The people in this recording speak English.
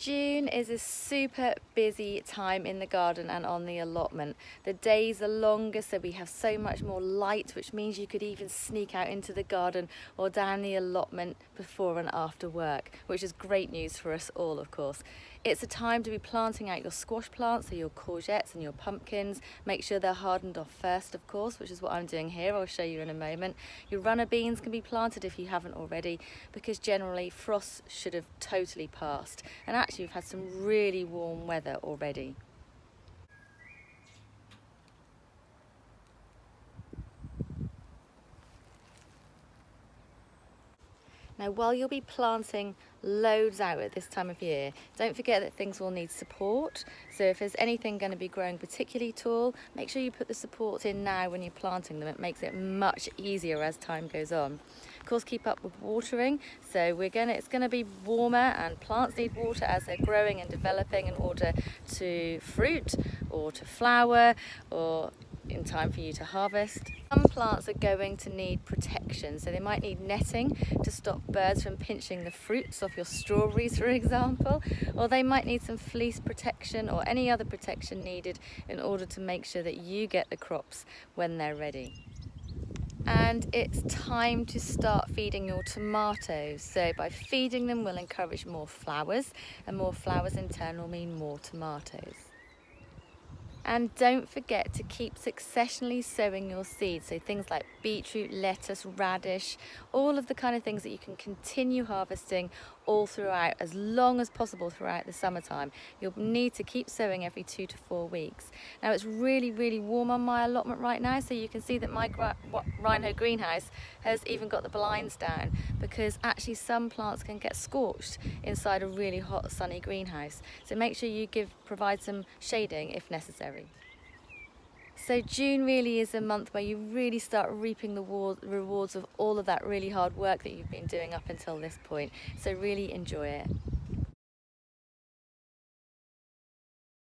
June is a super busy time in the garden and on the allotment. The days are longer, so we have so much more light, which means you could even sneak out into the garden or down the allotment before and after work, which is great news for us all, of course. It's a time to be planting out your squash plants, so your courgettes and your pumpkins. Make sure they're hardened off first, of course, which is what I'm doing here. I'll show you in a moment. Your runner beans can be planted if you haven't already, because generally frost should have totally passed. And actually we've had some really warm weather already. Now, while you'll be planting loads out at this time of year, don't forget that things will need support. So if there's anything going to be growing particularly tall, make sure you put the support in now when you're planting them. It makes it much easier as time goes on. Of course, keep up with watering. So it's going to be warmer, and plants need water as they're growing and developing in order to fruit or to flower or in time for you to harvest. Some plants are going to need protection, so they might need netting to stop birds from pinching the fruits off your strawberries, for example, or they might need some fleece protection or any other protection needed in order to make sure that you get the crops when they're ready. And it's time to start feeding your tomatoes. So by feeding them, we'll encourage more flowers, and more flowers in turn will mean more tomatoes. And don't forget to keep successionally sowing your seeds, so things like beetroot, lettuce, radish, all of the kind of things that you can continue harvesting all throughout, as long as possible throughout the summertime. You'll need to keep sowing every 2 to 4 weeks. Now it's really warm on my allotment right now, so you can see that my Rhino greenhouse has even got the blinds down, because actually some plants can get scorched inside a really hot sunny greenhouse. So make sure you provide some shading if necessary. So June really is a month where you really start reaping the rewards of all of that really hard work that you've been doing up until this point. So really enjoy it.